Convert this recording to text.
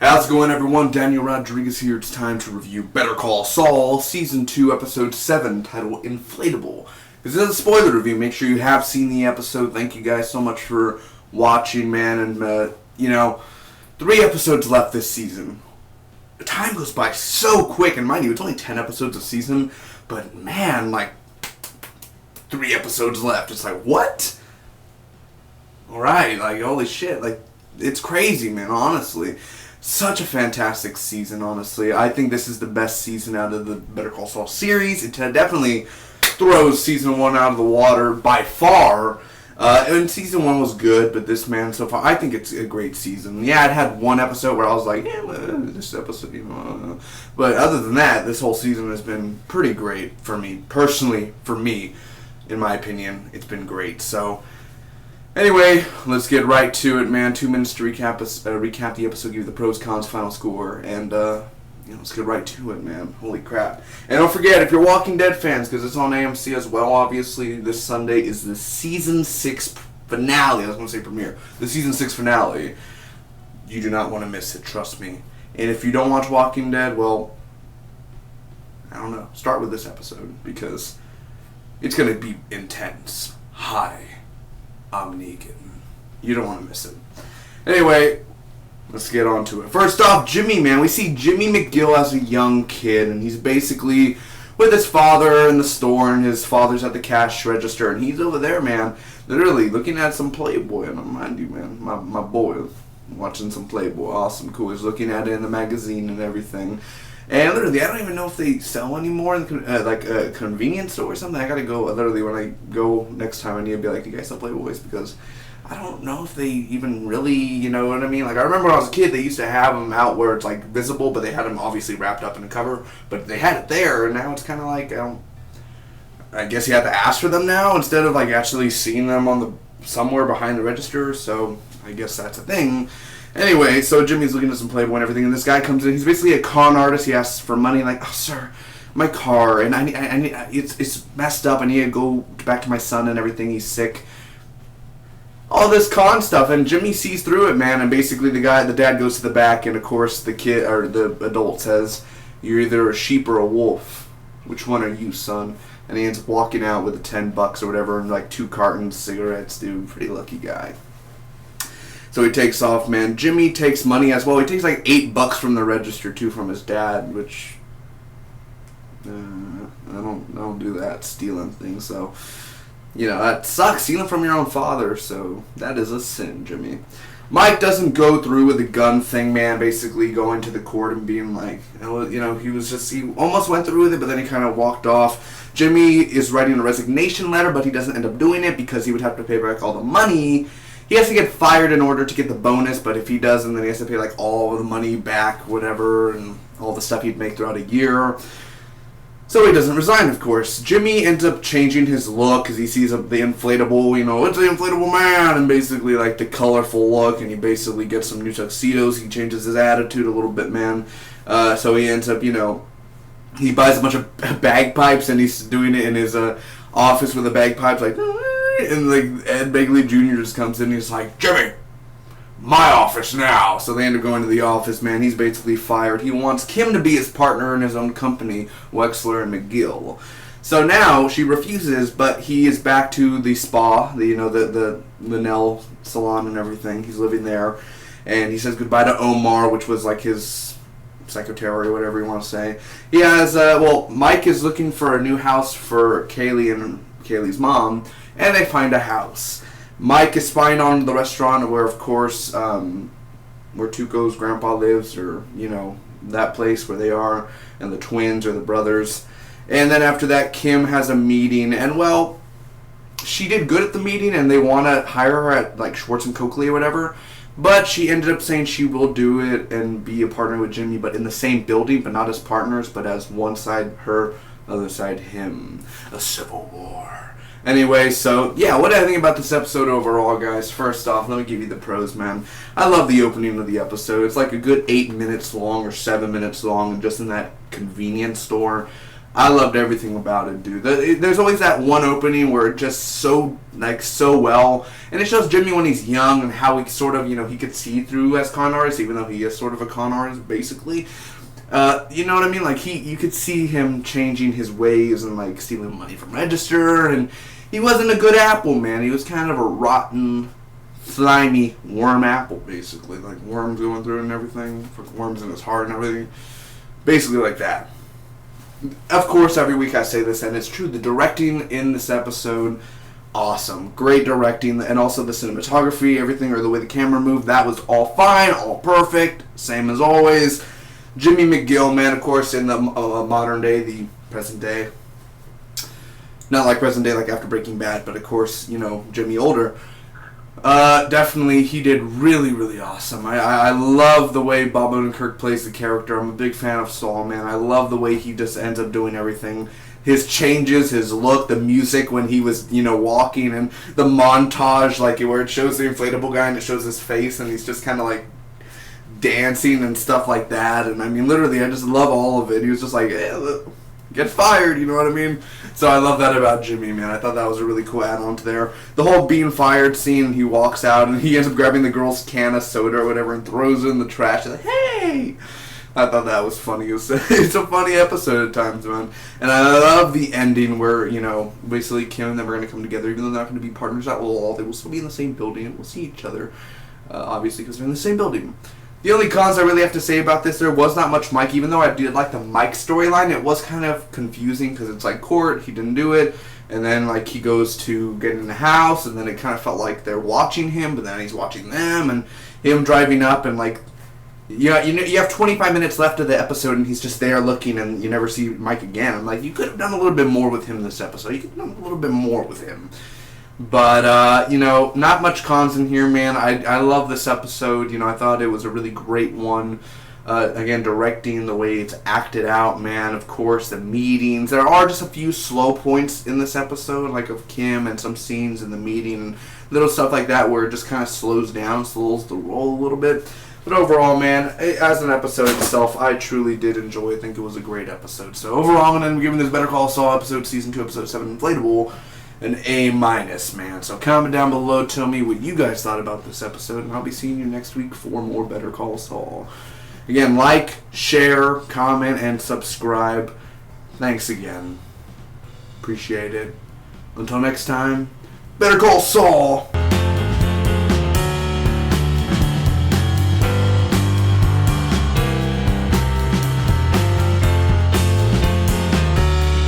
How's it going, everyone? Daniel Rodriguez here. It's time to review Better Call Saul, Season 2, Episode 7, titled Inflatable. This is a spoiler review. Make sure you have seen the episode. Thank you guys so much for watching, man. And, 3 episodes left this season. Time goes by so quick, and mind you, it's only 10 episodes a season, but, man, 3 episodes left. It's like, what? Alright, holy shit, it's crazy, man, honestly. Such a fantastic season, honestly. I think this is the best season out of the Better Call Saul series. It definitely throws Season 1 out of the water by far. And Season 1 was good, but this, man, so far, I think it's a great season. Yeah, it had one episode where I was like, this episode, But other than that, this whole season has been pretty great for me. Personally, for me, in my opinion, it's been great. So, anyway, let's get right to it, man. 2 minutes to recap the episode, give you the pros, cons, final score, and let's get right to it, man. Holy crap! And don't forget, if you're Walking Dead fans, because it's on AMC as well. Obviously, this Sunday is the season 6 finale. I was going to say premiere. The season 6 finale. You do not want to miss it. Trust me. And if you don't watch Walking Dead, well, I don't know. Start with this episode because it's going to be intense. Hi. I'm Negan. You don't want to miss it. Anyway, let's get on to it. First off, Jimmy, man. We see Jimmy McGill as a young kid, and he's basically with his father in the store, and his father's at the cash register, and he's over there, man, literally looking at some Playboy. And mind you, man, my boy watching some Playboy. Awesome, cool. He's looking at it in the magazine and everything. And literally, I don't even know if they sell anymore in a convenience store or something. I gotta go, literally, when I go next time, I need to be like, you guys sell Playboys? Because I don't know if they even really, you know what I mean? I remember when I was a kid, they used to have them out where it's, visible, but they had them obviously wrapped up in a cover. But they had it there, and now it's kind of I guess you have to ask for them now instead of, actually seeing them somewhere behind the register. So I guess that's a thing. Anyway, so Jimmy's looking at some Playboy and everything, and this guy comes in. He's basically a con artist. He asks for money, oh, sir, my car, and I need it's messed up. I need to go back to my son and everything. He's sick. All this con stuff, and Jimmy sees through it, man. And basically, the dad goes to the back, and of course, the kid or the adult says, "You're either a sheep or a wolf. Which one are you, son?" And he ends up walking out with the $10 or whatever, and 2 cartons of cigarettes. Dude, pretty lucky guy. So he takes off, man. Jimmy takes money as well. He takes $8 from the register too from his dad, which I don't do that stealing thing. So that sucks, stealing from your own father. So that is a sin, Jimmy. Mike doesn't go through with the gun thing, man. Basically going to the court and being he almost went through with it, but then he kind of walked off. Jimmy is writing a resignation letter, but he doesn't end up doing it because he would have to pay back all the money. He has to get fired in order to get the bonus, but if he doesn't, then he has to pay all of the money back, whatever, and all the stuff he'd make throughout a year. So he doesn't resign, of course. Jimmy ends up changing his look because he sees the inflatable, it's the inflatable man, and basically the colorful look, and he basically gets some new tuxedos. He changes his attitude a little bit, man. So he ends up, he buys a bunch of bagpipes, and he's doing it in his office with the bagpipes, and Ed Begley Jr. just comes in and he's like, "Jimmy, my office now." So they end up going to the office, man. He's basically fired. He wants Kim to be his partner in his own company, Wexler and McGill. So now she refuses, but he is back to the spa, the Linnell salon and everything. He's living there, and he says goodbye to Omar, which was his secretary or whatever you want to say. He has, Mike is looking for a new house for Kaylee and Kaylee's mom, and they find a house. Mike is spying on the restaurant where, of course, where Tuco's grandpa lives, or, that place where they are, and the twins or the brothers. And then after that, Kim has a meeting, and, she did good at the meeting, and they want to hire her at, Schwartz and Coakley or whatever, but she ended up saying she will do it and be a partner with Jimmy, but in the same building, but not as partners, but as one side her, other side him. A civil war. Anyway, so, what do I think about this episode overall, guys? First off, let me give you the pros, man. I love the opening of the episode. It's a good 8 minutes long or 7 minutes long, just in that convenience store. I loved everything about it, dude. There's always that one opening where it just so well, and it shows Jimmy when he's young and how he sort of, he could see through as con artist, even though he is sort of a con artist, basically. You know what I mean? Like, you could see him changing his ways and, like, stealing money from register, and he wasn't a good apple, man. He was kind of a rotten, slimy worm apple, basically. Like, worms going through and everything, worms in his heart and everything. Basically like that. Of course, every week I say this, and it's true. The directing in this episode, awesome. Great directing, and also the cinematography, everything, or the way the camera moved, that was all fine, all perfect, same as always. Jimmy McGill, man, of course, in the modern day, the present day. Not like present day, like after Breaking Bad, but of course, Jimmy older. Definitely, he did really, really awesome. I love the way Bob Odenkirk plays the character. I'm a big fan of Saul, man. I love the way he just ends up doing everything. His changes, his look, the music when he was, walking, and the montage, like, where it shows the inflatable guy and it shows his face, and he's just kind of, like, dancing and stuff like that. And, I mean, literally, I just love all of it. He was just like, get fired, you know what I mean? So I love that about Jimmy, man. I thought that was a really cool add-on to there. The whole being fired scene, he walks out and he ends up grabbing the girl's can of soda or whatever and throws it in the trash. Like, hey! I thought that was funny. It's a funny episode at times, man. And I love the ending where, basically Kim and them are going to come together, even though they're not going to be partners at all. They will still be in the same building and we'll see each other, obviously, because they're in the same building. The only cons I really have to say about this, there was not much Mike. Even though I did like the Mike storyline, it was kind of confusing because it's like court, he didn't do it, and then like he goes to get in the house, and then it kind of felt like they're watching him, but then he's watching them, and him driving up, and like, you have 25 minutes left of the episode, and he's just there looking, and you never see Mike again. I'm like, you could have done a little bit more with him this episode. You could have done a little bit more with him. But, not much cons in here, man. I love this episode. I thought it was a really great one. Again, directing, the way it's acted out, man. Of course, the meetings. There are just a few slow points in this episode, like of Kim and some scenes in the meeting. Little stuff like that where it just kind of slows the roll a little bit. But overall, man, as an episode itself, I truly did enjoy it. I think it was a great episode. So overall, I'm going to be giving this Better Call Saul episode, Season 2, Episode 7, Inflatable, an A-, man. So comment down below, tell me what you guys thought about this episode, and I'll be seeing you next week for more Better Call Saul. Again, like, share, comment, and subscribe. Thanks again. Appreciate it. Until next time, Better Call Saul!